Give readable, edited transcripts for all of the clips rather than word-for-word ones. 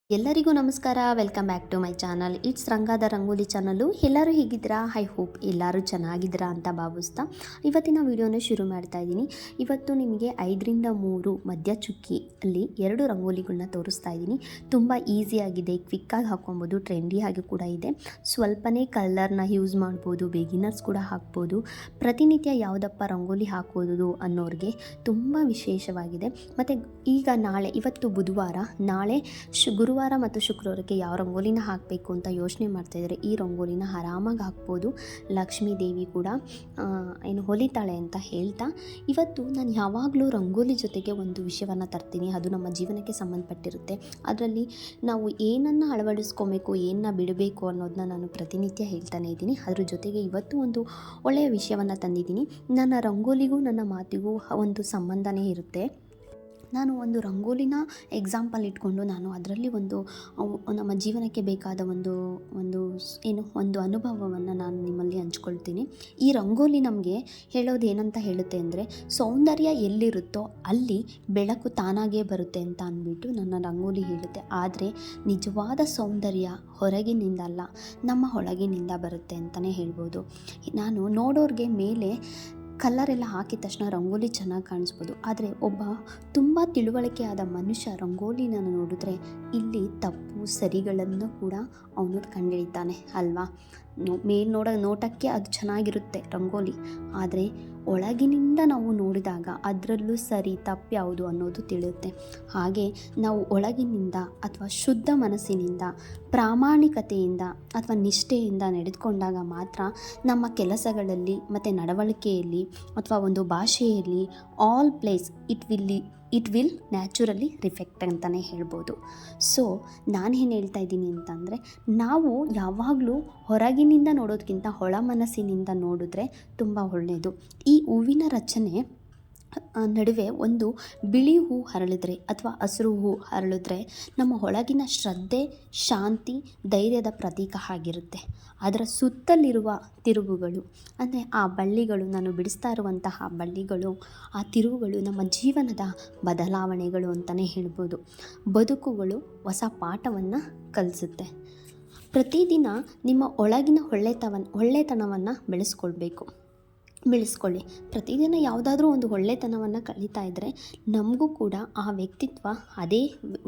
ಎಲ್ಲರಿಗೂ ನಮಸ್ಕಾರ. Welcome back to my channel. It's Rangada Rangoli channel. ಎಲ್ಲರೂ ಹೇಗಿದ್ದೀರಾ? ಐ ಹೋಪ್ ಎಲ್ಲರೂ ಚೆನ್ನಾಗಿದ್ದೀರಾ ಅಂತ ಭಾವಿಸ್ತಾ ಇವತ್ತಿನ ವಿಡಿಯೋನ ಶುರು ಮಾಡ್ತಾ ಇದ್ದೀನಿ. ಇವತ್ತು ನಿಮಗೆ 5ರಿಂದ 3 ಮಧ್ಯ ಚುಕ್ಕಿ ಅಲ್ಲಿ 2 ರಂಗೋಲಿಗಳನ್ನ ತೋರಿಸ್ತಾ ಇದ್ದೀನಿ. ತುಂಬ ಈಸಿಯಾಗಿದೆ, ಕ್ವಿಕ್ಕಾಗಿ ಹಾಕ್ಕೊಬೋದು, ಟ್ರೆಂಡಿಯಾಗಿ ಕೂಡ ಇದೆ. ಸ್ವಲ್ಪನೇ ಕಲರ್ನ ಯೂಸ್ ಮಾಡ್ಬೋದು, ಬಿಗಿನರ್ಸ್ ಕೂಡ ಹಾಕ್ಬೋದು. ಪ್ರತಿನಿತ್ಯ ಯಾವುದಪ್ಪ ರಂಗೋಲಿ ಹಾಕೋದು ಅನ್ನೋರಿಗೆ ತುಂಬ ವಿಶೇಷವಾಗಿದೆ. ಮತ್ತು ಈಗ ಇವತ್ತು ಬುಧವಾರ, ನಾಳೆ ಗುರುವಾರ ಮತ್ತು ಶುಕ್ರವಾರಕ್ಕೆ ಯಾವ ರಂಗೋಲಿನ ಹಾಕಬೇಕು ಅಂತ ಯೋಚನೆ ಮಾಡ್ತಾಯಿದ್ದಾರೆ. ಈ ರಂಗೋಲಿನ ಆರಾಮಾಗಿ ಹಾಕ್ಬೋದು. ಲಕ್ಷ್ಮೀ ದೇವಿ ಕೂಡ ಹೊಲಿತಾಳೆ ಅಂತ ಹೇಳ್ತಾ, ಇವತ್ತು ನಾನು ಯಾವಾಗಲೂ ರಂಗೋಲಿ ಜೊತೆಗೆ ಒಂದು ವಿಷಯವನ್ನು ತರ್ತೀನಿ. ಅದು ನಮ್ಮ ಜೀವನಕ್ಕೆ ಸಂಬಂಧಪಟ್ಟಿರುತ್ತೆ. ಅದರಲ್ಲಿ ನಾವು ಏನನ್ನು ಅಳವಡಿಸ್ಕೊಬೇಕು, ಏನನ್ನ ಬಿಡಬೇಕು ಅನ್ನೋದನ್ನ ನಾನು ಪ್ರತಿನಿತ್ಯ ಹೇಳ್ತಾನೆ ಇದ್ದೀನಿ. ಅದ್ರ ಜೊತೆಗೆ ಇವತ್ತು ಒಂದು ಒಳ್ಳೆಯ ವಿಷಯವನ್ನು ತಂದಿದ್ದೀನಿ. ನನ್ನ ರಂಗೋಲಿಗೂ ನನ್ನ ಮಾತಿಗೂ ಒಂದು ಸಂಬಂಧನೇ ಇರುತ್ತೆ. ನಾನು ಒಂದು ರಂಗೋಲಿನ ಎಕ್ಸಾಂಪಲ್ ಇಟ್ಕೊಂಡು ನಾನು ಅದರಲ್ಲಿ ನಮ್ಮ ಜೀವನಕ್ಕೆ ಬೇಕಾದ ಒಂದು ಅನುಭವವನ್ನು ನಾನು ನಿಮ್ಮಲ್ಲಿ ಹಂಚ್ಕೊಳ್ತೀನಿ. ಈ ರಂಗೋಲಿ ನಮಗೆ ಹೇಳೋದು ಏನಂತ ಹೇಳುತ್ತೆ ಅಂದರೆ, ಸೌಂದರ್ಯ ಎಲ್ಲಿರುತ್ತೋ ಅಲ್ಲಿ ಬೆಳಕು ತಾನಾಗೇ ಬರುತ್ತೆ ಅಂತ ಅಂದ್ಬಿಟ್ಟು ನನ್ನ ರಂಗೋಲಿ ಹೇಳುತ್ತೆ. ಆದರೆ ನಿಜವಾದ ಸೌಂದರ್ಯ ಹೊರಗಿನಿಂದ ಅಲ್ಲ, ನಮ್ಮ ಒಳಗಿನಿಂದ ಬರುತ್ತೆ ಅಂತಲೇ ಹೇಳ್ಬೋದು. ನಾನು ನೋಡೋರಿಗೆ ಮೇಲೆ ಕಲ್ಲರೆಲ್ಲ ಹಾಕಿದ ತಕ್ಷಣ ರಂಗೋಲಿ ಚೆನ್ನಾಗಿ ಕಾಣಿಸ್ಬೋದು. ಆದರೆ ಒಬ್ಬ ತುಂಬ ತಿಳುವಳಿಕೆಯಾದ ಮನುಷ್ಯ ರಂಗೋಲಿನ ನೋಡಿದ್ರೆ ಇಲ್ಲಿ ತಪ್ಪು ಸರಿಗಳನ್ನು ಕೂಡ ಅವನು ಕಂಡುಹಿಡಿತಾನೆ ಅಲ್ವಾ. ನೋಟಕ್ಕೆ ಅದು ಚೆನ್ನಾಗಿರುತ್ತೆ ರಂಗೋಲಿ, ಆದರೆ ಒಳಗಿನಿಂದ ನಾವು ನೋಡಿದಾಗ ಅದರಲ್ಲೂ ಸರಿ ತಪ್ಪು ಯಾವುದು ಅನ್ನೋದು ತಿಳಿಯುತ್ತೆ. ಹಾಗೆ ನಾವು ಒಳಗಿನಿಂದ ಅಥವಾ ಶುದ್ಧ ಮನಸ್ಸಿನಿಂದ, ಪ್ರಾಮಾಣಿಕತೆಯಿಂದ ಅಥವಾ ನಿಷ್ಠೆಯಿಂದ ನಡೆದುಕೊಂಡಾಗ ಮಾತ್ರ ನಮ್ಮ ಕೆಲಸಗಳಲ್ಲಿ ಮತ್ತು ನಡವಳಿಕೆಯಲ್ಲಿ ಅಥವಾ ಒಂದು ಭಾಷೆಯಲ್ಲಿ all place it will naturally reflect ಅಂತಲೇ ಹೇಳ್ಬೋದು. ಸೊ ನಾನೇನು ಹೇಳ್ತಾ ಇದ್ದೀನಿ ಅಂತಂದರೆ, ನಾವು ಯಾವಾಗಲೂ ಹೊರಗಿನಿಂದ ನೋಡೋದಕ್ಕಿಂತ ಒಳ ಮನಸ್ಸಿನಿಂದ ನೋಡಿದ್ರೆ ತುಂಬ ಒಳ್ಳೆಯದು. ಈ ಹೂವಿನ ರಚನೆ ನಡುವೆ ಒಂದು ಬಿಳಿ ಹೂ ಹರಳಿದ್ರೆ ಅಥವಾ ಹಸಿರು ಹೂ ಹರಳಿದ್ರೆ ನಮ್ಮ ಒಳಗಿನ ಶ್ರದ್ಧೆ, ಶಾಂತಿ, ಧೈರ್ಯದ ಪ್ರತೀಕ ಆಗಿರುತ್ತೆ. ಅದರ ಸುತ್ತಲಿರುವ ತಿರುವುಗಳು ಅಂದರೆ ಆ ಬಳ್ಳಿಗಳು, ನಾನು ಬಿಡಿಸ್ತಾ ಇರುವಂತಹ ಬಳ್ಳಿಗಳು, ಆ ತಿರುವುಗಳು ನಮ್ಮ ಜೀವನದ ಬದಲಾವಣೆಗಳು ಅಂತಲೇ ಹೇಳ್ಬೋದು. ಬದುಕುಗಳು ಹೊಸ ಪಾಠವನ್ನು ಕಲಿಸುತ್ತೆ. ಪ್ರತಿದಿನ ನಿಮ್ಮ ಒಳಗಿನ ಒಳ್ಳೆತನವನ್ನು ಬೆಳೆಸ್ಕೊಳ್ಳಿ. ಪ್ರತಿದಿನ ಯಾವುದಾದ್ರೂ ಒಂದು ಒಳ್ಳೆತನವನ್ನು ಕಲಿತಾ ಇದ್ದರೆ ನಮಗೂ ಕೂಡ ಅದೇ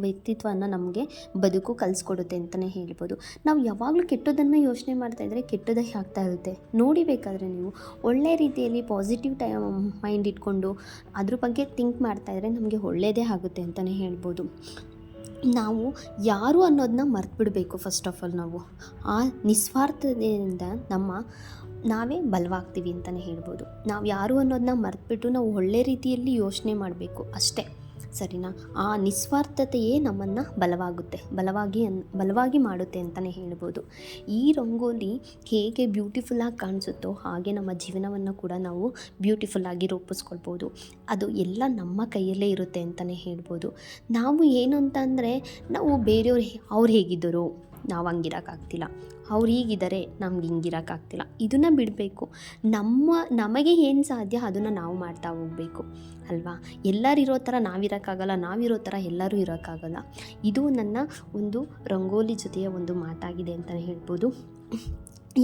ವ್ಯಕ್ತಿತ್ವನ ನಮಗೆ ಬದುಕು ಕಲಿಸ್ಕೊಡುತ್ತೆ ಅಂತಲೇ ಹೇಳ್ಬೋದು. ನಾವು ಯಾವಾಗಲೂ ಕೆಟ್ಟದನ್ನು ಯೋಚನೆ ಮಾಡ್ತಾಯಿದ್ರೆ ಕೆಟ್ಟದೇ ಆಗ್ತಾ ಇರುತ್ತೆ. ನೋಡಿಬೇಕಾದ್ರೆ ನೀವು ಒಳ್ಳೆ ರೀತಿಯಲ್ಲಿ ಪಾಸಿಟಿವ್ ಮೈಂಡ್ ಇಟ್ಕೊಂಡು ಅದ್ರ ಬಗ್ಗೆ ಥಿಂಕ್ ಮಾಡ್ತಾಯಿದ್ರೆ ನಮಗೆ ಒಳ್ಳೆಯದೇ ಆಗುತ್ತೆ ಅಂತಲೇ ಹೇಳ್ಬೋದು. ನಾವು ಯಾರು ಅನ್ನೋದನ್ನ ಮರೆತುಬಿಡಬೇಕು. ಫಸ್ಟ್ ಆಫ್ ಆಲ್ ನಾವು ಆ ನಿಸ್ವಾರ್ಥತೆಯಿಂದ ನಾವೇ ಬಲವಾಗ್ತೀವಿ ಅಂತಲೇ ಹೇಳ್ಬೋದು. ನಾವು ಯಾರು ಅನ್ನೋದನ್ನ ಮರೆತುಬಿಟ್ಟು ನಾವು ಒಳ್ಳೆ ರೀತಿಯಲ್ಲಿ ಯೋಚನೆ ಮಾಡಬೇಕು ಅಷ್ಟೇ, ಸರಿನಾ? ಆ ನಿಸ್ವಾರ್ಥತೆಯೇ ನಮ್ಮನ್ನು ಬಲವಾಗಿ ಮಾಡುತ್ತೆ ಅಂತಲೇ ಹೇಳ್ಬೋದು. ಈ ರಂಗೋಲಿ ಹೇಗೆ ಬ್ಯೂಟಿಫುಲ್ಲಾಗಿ ಕಾಣಿಸುತ್ತೋ ಹಾಗೆ ನಮ್ಮ ಜೀವನವನ್ನು ಕೂಡ ನಾವು ಬ್ಯೂಟಿಫುಲ್ಲಾಗಿ ರೂಪಿಸ್ಕೊಳ್ಬೋದು. ಅದು ಎಲ್ಲ ನಮ್ಮ ಕೈಯಲ್ಲೇ ಇರುತ್ತೆ ಅಂತಲೇ ಹೇಳ್ಬೋದು. ನಾವು ಏನು ಅಂತಂದರೆ, ನಾವು ಅವ್ರು ಹೇಗಿದ್ದರು ನಾವು ಹಂಗಿರೋಕ್ಕಾಗ್ತಿಲ್ಲ, ಅವ್ರು ಹೀಗಿದ್ದಾರೆ ನಮ್ಗೆ ಹಿಂಗಿರೋಕ್ಕಾಗ್ತಿಲ್ಲ, ಇದನ್ನು ಬಿಡಬೇಕು. ನಮಗೆ ಏನು ಸಾಧ್ಯ ಅದನ್ನು ನಾವು ಮಾಡ್ತಾ ಹೋಗಬೇಕು ಅಲ್ವಾ. ಎಲ್ಲರೂ ಇರೋ ಥರ ನಾವಿರೋಕ್ಕಾಗಲ್ಲ, ನಾವಿರೋ ಥರ ಎಲ್ಲರೂ ಇರೋಕ್ಕಾಗಲ್ಲ. ಇದು ನನ್ನ ಒಂದು ರಂಗೋಲಿ ಜೊತೆಯ ಒಂದು ಮಾತಾಗಿದೆ ಅಂತಲೇ ಹೇಳ್ಬೋದು.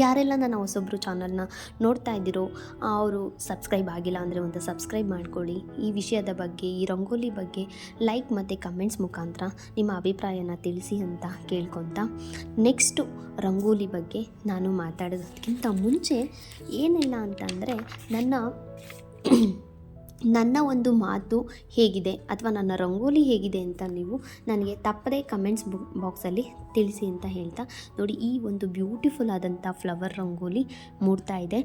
ಯಾರೆಲ್ಲ ನನ್ನ ಹೊಸೊಬ್ಬರು ಚಾನಲ್ನ ನೋಡ್ತಾ ಇದ್ದೀರೋ ಅವರು ಸಬ್ಸ್ಕ್ರೈಬ್ ಆಗಿಲ್ಲ ಅಂದರೆ ಒಂದು ಸಬ್ಸ್ಕ್ರೈಬ್ ಮಾಡ್ಕೊಳ್ಳಿ. ಈ ವಿಷಯದ ಬಗ್ಗೆ, ಈ ರಂಗೋಲಿ ಬಗ್ಗೆ ಲೈಕ್ ಮತ್ತು ಕಮೆಂಟ್ಸ್ ಮುಖಾಂತರ ನಿಮ್ಮ ಅಭಿಪ್ರಾಯನ ತಿಳಿಸಿ ಅಂತ ಕೇಳ್ಕೊತಾ, ನೆಕ್ಸ್ಟು ರಂಗೋಲಿ ಬಗ್ಗೆ ನಾನು ಮಾತಾಡೋದಕ್ಕಿಂತ ಮುಂಚೆ ಏನಿಲ್ಲ ಅಂತಂದರೆ, ನನ್ನ ಒಂದು ಮಾತು ಹೇಗಿದೆ ಅಥವಾ ನನ್ನ ರಂಗೋಲಿ ಹೇಗಿದೆ ಅಂತ ನೀವು ನನಗೆ ತಪ್ಪದೇ ಕಮೆಂಟ್ಸ್ ಬಾಕ್ಸಲ್ಲಿ ತಿಳಿಸಿ ಅಂತ ಹೇಳ್ತಾ, ನೋಡಿ ಈ ಒಂದು ಬ್ಯೂಟಿಫುಲ್ ಆದಂಥ ಫ್ಲವರ್ ರಂಗೋಲಿ ಮೂಡ್ತಾ ಇದೆ.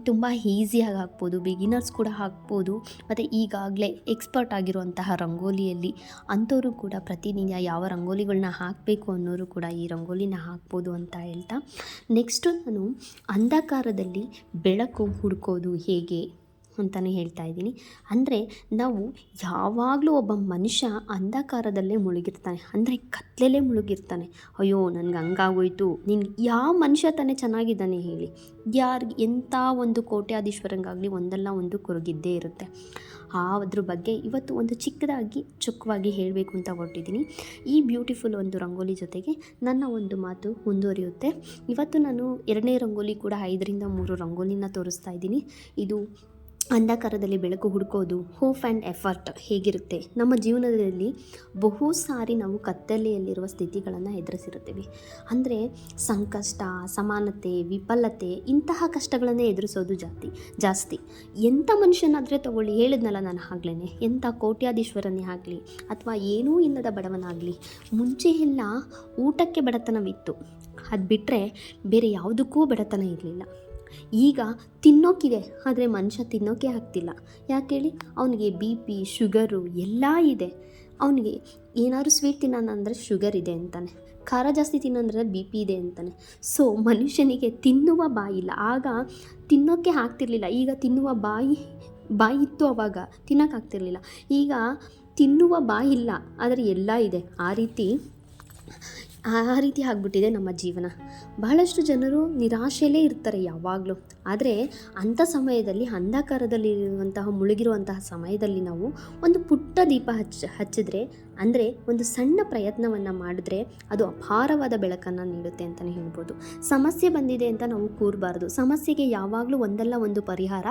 ತುಂಬ ಈಸಿಯಾಗಿ ಹಾಕ್ಬೋದು, ಬಿಗಿನರ್ಸ್ ಕೂಡ ಹಾಕ್ಬೋದು. ಮತ್ತು ಈಗಾಗಲೇ ಎಕ್ಸ್ಪರ್ಟ್ ಆಗಿರುವಂತಹ ರಂಗೋಲಿಯಲ್ಲಿ ಅಂಥವರು ಕೂಡ ಪ್ರತಿನಿತ್ಯ ಯಾವ ರಂಗೋಲಿಗಳನ್ನ ಹಾಕಬೇಕು ಅನ್ನೋರು ಕೂಡ ಈ ರಂಗೋಲಿನ ಹಾಕ್ಬೋದು ಅಂತ ಹೇಳ್ತಾ, ನೆಕ್ಸ್ಟು ನಾನು ಅಂಧಕಾರದಲ್ಲಿ ಬೆಳಕು ಹುಡುಕೋದು ಹೇಗೆ ಅಂತಲೇ ಹೇಳ್ತಾ ಇದ್ದೀನಿ. ಅಂದರೆ ನಾವು ಯಾವಾಗಲೂ ಒಬ್ಬ ಮನುಷ್ಯ ಅಂಧಕಾರದಲ್ಲೇ ಮುಳುಗಿರ್ತಾನೆ, ಅಂದರೆ ಕತ್ತಲಲ್ಲೇ ಮುಳುಗಿರ್ತಾನೆ. ಅಯ್ಯೋ ನನಗೆ ಹಂಗಾಗೋಯ್ತು. ಯಾವ ಮನುಷ್ಯ ತಾನೇ ಚೆನ್ನಾಗಿದ್ದಾನೆ ಹೇಳಿ? ಎಂಥ ಒಂದು ಕೋಟ್ಯಾಧೀಶ್ವರಂಗಾಗಲಿ ಒಂದಲ್ಲ ಒಂದು ಕೊರಗಿದ್ದೇ ಇರುತ್ತೆ. ಅದ್ರ ಬಗ್ಗೆ ಇವತ್ತು ಒಂದು ಚಿಕ್ಕದಾಗಿ ಚೊಕ್ಕವಾಗಿ ಹೇಳಬೇಕು ಅಂತ ಹೊರಟಿದ್ದೀನಿ. ಈ ಬ್ಯೂಟಿಫುಲ್ ಒಂದು ರಂಗೋಲಿ ಜೊತೆಗೆ ನನ್ನ ಒಂದು ಮಾತು ಮುಂದುವರಿಯುತ್ತೆ. ಇವತ್ತು ನಾನು 2ನೇ ರಂಗೋಲಿ ಕೂಡ 5ರಿಂದ 3 ರಂಗೋಲಿನ ತೋರಿಸ್ತಾ ಇದ್ದೀನಿ. ಇದು ಅಂಧಕಾರದಲ್ಲಿ ಬೆಳಕು ಹುಡುಕೋದು, ಹೋಪ್ ಆ್ಯಂಡ್ ಎಫರ್ಟ್ ಹೇಗಿರುತ್ತೆ ನಮ್ಮ ಜೀವನದಲ್ಲಿ. ಬಹು ಸಾರಿ ನಾವು ಕತ್ತಲೆಯಲ್ಲಿರುವ ಸ್ಥಿತಿಗಳನ್ನು ಎದುರಿಸಿರುತ್ತೇವೆ. ಅಂದರೆ ಸಂಕಷ್ಟ, ಅಸಮಾನತೆ, ವಿಫಲತೆ ಇಂತಹ ಕಷ್ಟಗಳನ್ನೇ ಎದುರಿಸೋದು ಜಾಸ್ತಿ. ಎಂಥ ಮನುಷ್ಯನಾದರೆ ತಗೊಳ್ಳಿ, ಹೇಳಿದ್ನಲ್ಲ ನಾನು ಆಗ್ಲೇ, ಎಂಥ ಕೋಟ್ಯಾಧೀಶ್ವರನೇ ಆಗಲಿ ಅಥವಾ ಏನೂ ಇಲ್ಲದ ಬಡವನಾಗಲಿ, ಮುಂಚೆ ಎಲ್ಲ ಊಟಕ್ಕೆ ಬಡತನವಿತ್ತು. ಅದು ಬಿಟ್ಟರೆ ಬೇರೆ ಯಾವುದಕ್ಕೂ ಬಡತನ ಇರಲಿಲ್ಲ. ಈಗ ತಿನ್ನೋಕ್ಕಿದೆ, ಆದರೆ ಮನುಷ್ಯ ತಿನ್ನೋಕ್ಕೆ ಆಗ್ತಿಲ್ಲ. ಯಾಕೆ ಹೇಳಿ? ಅವನಿಗೆ BP, ಶುಗರು ಎಲ್ಲ ಇದೆ. ಅವನಿಗೆ ಏನಾದ್ರು ಸ್ವೀಟ್ ತಿನ್ನೋಣ ಅಂದರೆ ಶುಗರ್ ಇದೆ ಅಂತಾನೆ, ಖಾರ ಜಾಸ್ತಿ ತಿನ್ನೋಂದ್ರೆ BP ಇದೆ ಅಂತಾನೆ. ಸೊ ಮನುಷ್ಯನಿಗೆ ತಿನ್ನುವ ಬಾಯಿಲ್ಲ. ಆಗ ತಿನ್ನೋಕ್ಕೆ ಆಗ್ತಿರ್ಲಿಲ್ಲ, ಈಗ ತಿನ್ನುವ ಬಾಯಿ ಇತ್ತು, ಆವಾಗ ತಿನ್ನೋಕ್ಕಾಗ್ತಿರ್ಲಿಲ್ಲ. ಈಗ ತಿನ್ನುವ ಬಾಯಿ ಇಲ್ಲ, ಆದರೆ ಎಲ್ಲ ಇದೆ. ಆ ರೀತಿ ಆಗಿಬಿಟ್ಟಿದೆ ನಮ್ಮ ಜೀವನ. ಬಹಳಷ್ಟು ಜನರು ನಿರಾಶೆಯಲ್ಲೇ ಇರ್ತಾರೆ ಯಾವಾಗಲೂ. ಆದರೆ ಅಂಥ ಸಮಯದಲ್ಲಿ, ಅಂಧಕಾರದಲ್ಲಿರುವಂತಹ ಮುಳುಗಿರುವಂತಹ ಸಮಯದಲ್ಲಿ ನಾವು ಒಂದು ಪುಟ್ಟ ದೀಪ ಹಚ್ಚಿದ್ರೆ, ಅಂದರೆ ಒಂದು ಸಣ್ಣ ಪ್ರಯತ್ನವನ್ನು ಮಾಡಿದ್ರೆ ಅದು ಅಪಾರವಾದ ಬೆಳಕನ್ನು ನೀಡುತ್ತೆ ಅಂತಲೇ ಹೇಳ್ಬೋದು. ಸಮಸ್ಯೆ ಬಂದಿದೆ ಅಂತ ನಾವು ಕೂರಬಾರ್ದು. ಸಮಸ್ಯೆಗೆ ಯಾವಾಗಲೂ ಒಂದಲ್ಲ ಒಂದು ಪರಿಹಾರ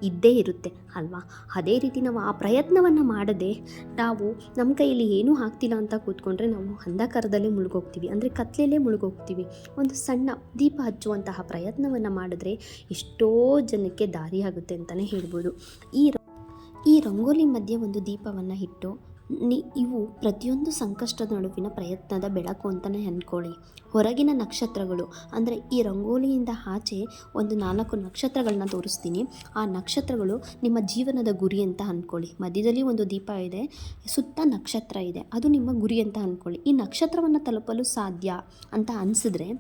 ಇದ್ದೇ ಇರುತ್ತೆ ಅಲ್ವಾ? ಅದೇ ರೀತಿ ನಾವು ಆ ಪ್ರಯತ್ನವನ್ನು ಮಾಡದೆ ನಾವು ನಮ್ಮ ಕೈಯಲ್ಲಿ ಏನೂ ಆಗ್ತಿಲ್ಲ ಅಂತ ಕೂತ್ಕೊಂಡ್ರೆ ನಾವು ಅಂಧಕಾರದಲ್ಲೇ ಮುಳುಗೋಗ್ತೀವಿ, ಅಂದರೆ ಕತ್ಲೆಯಲ್ಲೇ ಮುಳುಗೋಗ್ತೀವಿ. ಒಂದು ಸಣ್ಣ ದೀಪ ಹಚ್ಚುವಂತಹ ಪ್ರಯತ್ನವನ್ನು ಮಾಡಿದ್ರೆ ಎಷ್ಟೋ ಜನಕ್ಕೆ ದಾರಿಯಾಗುತ್ತೆ ಅಂತಲೇ ಹೇಳ್ಬೋದು. ಈ ರಂಗೋಲಿ ಮಧ್ಯೆ ಒಂದು ದೀಪವನ್ನು ಇಟ್ಟು ಇವು ಪ್ರತಿಯೊಂದು ಸಂಕಷ್ಟದ ನಡುವಿನ ಪ್ರಯತ್ನದ ಬೆಳಕು ಅಂತಲೇ ಅಂದ್ಕೊಳ್ಳಿ. ಹೊರಗಿನ ನಕ್ಷತ್ರಗಳು, ಅಂದರೆ ಈ ರಂಗೋಲಿಯಿಂದ ಆಚೆ ಒಂದು 4 ನಕ್ಷತ್ರಗಳನ್ನ ತೋರಿಸ್ತೀನಿ. ಆ ನಕ್ಷತ್ರಗಳು ನಿಮ್ಮ ಜೀವನದ ಗುರಿ ಅಂತ ಅಂದ್ಕೊಳ್ಳಿ. ಮಧ್ಯದಲ್ಲಿ ಒಂದು ದೀಪ ಇದೆ, ಸುತ್ತ ನಕ್ಷತ್ರ ಇದೆ, ಅದು ನಿಮ್ಮ ಗುರಿ ಅಂತ ಅಂದ್ಕೊಳ್ಳಿ. ಈ ನಕ್ಷತ್ರವನ್ನು ತಲುಪಲು ಸಾಧ್ಯ ಅಂತ ಅನಿಸಿದ್ರೆ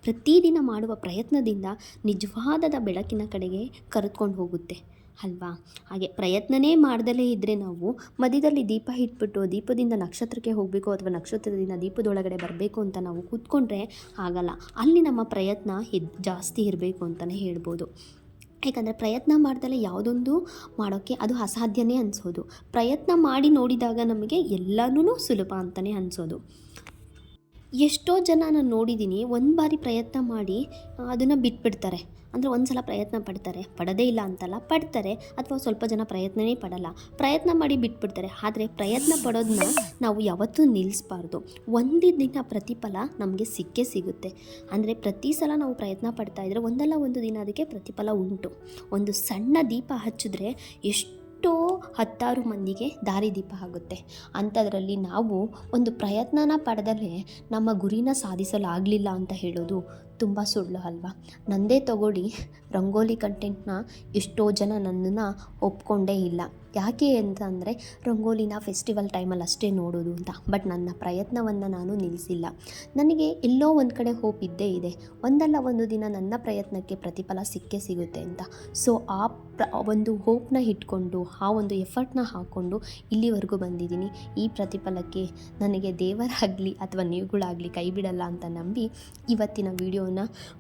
ಪ್ರತಿದಿನ ಮಾಡುವ ಪ್ರಯತ್ನದಿಂದ ನಿಜವಾದ ಬೆಳಕಿನ ಕಡೆಗೆ ಕರೆದುಕೊಂಡು ಹೋಗುತ್ತೆ ಅಲ್ವಾ? ಹಾಗೆ ಪ್ರಯತ್ನನೇ ಮಾಡ್ದಲೇ ಇದ್ದರೆ ನಾವು ಮಧ್ಯದಲ್ಲಿ ದೀಪ ಇಟ್ಬಿಟ್ಟು ದೀಪದಿಂದ ನಕ್ಷತ್ರಕ್ಕೆ ಹೋಗಬೇಕು ಅಥವಾ ನಕ್ಷತ್ರದಿಂದ ದೀಪದೊಳಗಡೆ ಬರಬೇಕು ಅಂತ ನಾವು ಕೂತ್ಕೊಂಡ್ರೆ ಆಗಲ್ಲ. ಅಲ್ಲಿ ನಮ್ಮ ಪ್ರಯತ್ನ ಜಾಸ್ತಿ ಇರಬೇಕು ಅಂತಲೇ ಹೇಳ್ಬೋದು. ಯಾಕಂದರೆ ಪ್ರಯತ್ನ ಮಾಡ್ದಲೇ ಯಾವುದೊಂದು ಮಾಡೋಕ್ಕೆ ಅದು ಅಸಾಧ್ಯನೇ ಅನಿಸೋದು. ಪ್ರಯತ್ನ ಮಾಡಿ ನೋಡಿದಾಗ ನಮಗೆ ಎಲ್ಲನೂ ಸುಲಭ ಅಂತಲೇ ಅನಿಸೋದು. ಎಷ್ಟೋ ಜನ ನಾನು ನೋಡಿದ್ದೀನಿ, ಒಂದು ಬಾರಿ ಪ್ರಯತ್ನ ಮಾಡಿ ಅದನ್ನು ಬಿಟ್ಬಿಡ್ತಾರೆ. ಅಂದರೆ ಒಂದು ಸಲ ಪ್ರಯತ್ನ ಪಡೋದೇ ಇಲ್ಲ ಅಂತಲ್ಲ, ಪಡ್ತಾರೆ. ಅಥವಾ ಸ್ವಲ್ಪ ಜನ ಪ್ರಯತ್ನನೇ ಪಡಲ್ಲ, ಪ್ರಯತ್ನ ಮಾಡಿ ಬಿಟ್ಬಿಡ್ತಾರೆ. ಆದರೆ ಪ್ರಯತ್ನ ಪಡೋದನ್ನ ನಾವು ಯಾವತ್ತೂ ನಿಲ್ಲಿಸಬಾರ್ದು. ಒಂದು ದಿನ ಪ್ರತಿಫಲ ನಮಗೆ ಸಿಗುತ್ತೆ. ಅಂದರೆ ಪ್ರತಿ ಸಲ ನಾವು ಪ್ರಯತ್ನ ಪಡ್ತಾಯಿದ್ರೆ ಒಂದಲ್ಲ ಒಂದು ದಿನ ಅದಕ್ಕೆ ಪ್ರತಿಫಲ ಉಂಟು. ಒಂದು ಸಣ್ಣ ದೀಪ ಹಚ್ಚಿದ್ರೆ ಎಷ್ಟೋ 10 ಮಂದಿಗೆ ದಾರಿದೀಪ ಆಗುತ್ತೆ. ಅಂಥದ್ರಲ್ಲಿ ನಾವು ಒಂದು ಪ್ರಯತ್ನನ ಪಡೆದಲ್ಲೇ ನಮ್ಮ ಗುರಿನ ಸಾಧಿಸಲಾಗಲಿಲ್ಲ ಅಂತ ಹೇಳೋದು ತುಂಬ ಸುಳ್ಳು ಅಲ್ವಾ? ನಂದೇ ತಗೊಳ್ಳಿ, ರಂಗೋಲಿ ಕಂಟೆಂಟ್ನ ಎಷ್ಟೋ ಜನ ನನ್ನನ್ನು ಒಪ್ಕೊಂಡೇ ಇಲ್ಲ. ಯಾಕೆ ಅಂತ ಅಂದರೆ ರಂಗೋಲಿನ ಫೆಸ್ಟಿವಲ್ ಟೈಮಲ್ಲಿ ಅಷ್ಟೇ ನೋಡೋದು ಅಂತ. ಬಟ್ ನನ್ನ ಪ್ರಯತ್ನವನ್ನು ನಾನು ನಿಲ್ಲಿಸಿಲ್ಲ. ನನಗೆ ಎಲ್ಲೋ ಒಂದು ಕಡೆ ಹೋಪ್ ಇದ್ದೇ ಇದೆ, ಒಂದಲ್ಲ ಒಂದು ದಿನ ನನ್ನ ಪ್ರಯತ್ನಕ್ಕೆ ಪ್ರತಿಫಲ ಸಿಗುತ್ತೆ ಅಂತ. ಸೊ ಆ ಒಂದು ಹೋಪ್ನ ಇಟ್ಕೊಂಡು, ಆ ಒಂದು ಎಫರ್ಟ್ನ ಹಾಕ್ಕೊಂಡು ಇಲ್ಲಿವರೆಗೂ ಬಂದಿದ್ದೀನಿ. ಈ ಪ್ರತಿಫಲಕ್ಕೆ ನನಗೆ ದೇವರಾಗಲಿ ಅಥವಾ ನೀವುಗಳಾಗಲಿ ಕೈ ಬಿಡಲ್ಲ ಅಂತ ನಂಬಿ ಇವತ್ತಿನ ವಿಡಿಯೋನ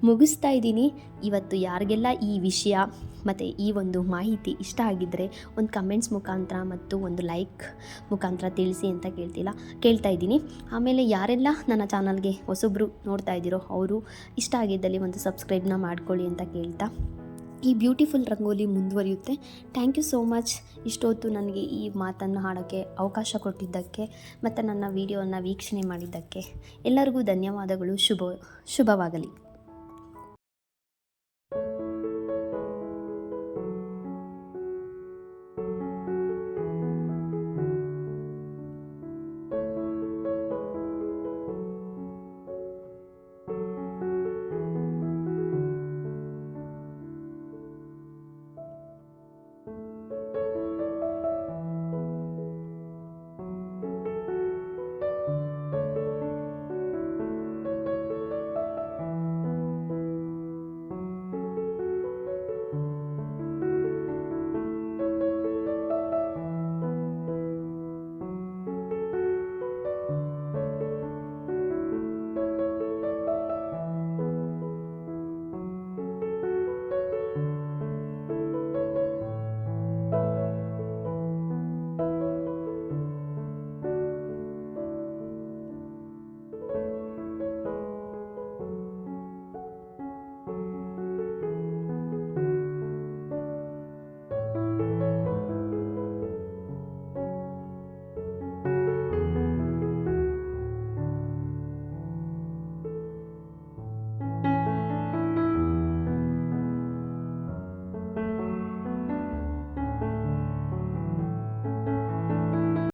ಮುಗಿಸ್ತಾ ಇದ್ದೀನಿ. ಇವತ್ತು ಯಾರಿಗೆಲ್ಲ ಈ ವಿಷಯ ಮತ್ತು ಈ ಒಂದು ಮಾಹಿತಿ ಇಷ್ಟ ಆಗಿದ್ದರೆ ಒಂದು ಕಮೆಂಟ್ಸ್ ಮುಖಾಂತರ ಮತ್ತು ಒಂದು ಲೈಕ್ ಮುಖಾಂತರ ತಿಳಿಸಿ ಅಂತ ಕೇಳ್ತಾ ಇದ್ದೀನಿ. ಆಮೇಲೆ ಯಾರೆಲ್ಲ ನನ್ನ ಚಾನಲ್ಗೆ ಹೊಸಬ್ರು ನೋಡ್ತಾ ಇದ್ದೀರೋ ಅವರು ಇಷ್ಟ ಆಗಿದ್ದಲ್ಲಿ ಒಂದು ಸಬ್ಸ್ಕ್ರೈಬ್ನ ಮಾಡ್ಕೊಳ್ಳಿ ಅಂತ ಕೇಳ್ತಾ ಈ ಬ್ಯೂಟಿಫುಲ್ ರಂಗೋಲಿ ಮುಂದುವರಿಯುತ್ತೆ. Thank you so much. ಇಷ್ಟೊತ್ತು ನನಗೆ ಈ ಮಾತನ್ನು ಹಾಡೋಕ್ಕೆ ಅವಕಾಶ ಕೊಟ್ಟಿದ್ದಕ್ಕೆ ಮತ್ತು ನನ್ನ ವಿಡಿಯೋನ ವೀಕ್ಷಣೆ ಮಾಡಿದ್ದಕ್ಕೆ ಎಲ್ಲರಿಗೂ ಧನ್ಯವಾದಗಳು. ಶುಭವಾಗಲಿ.